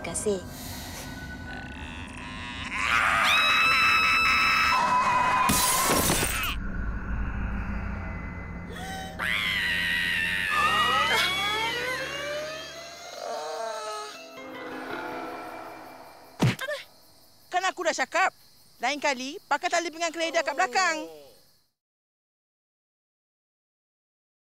kasih. Kan aku dah cakap, lain kali pakai tali pinggang keledar kat belakang.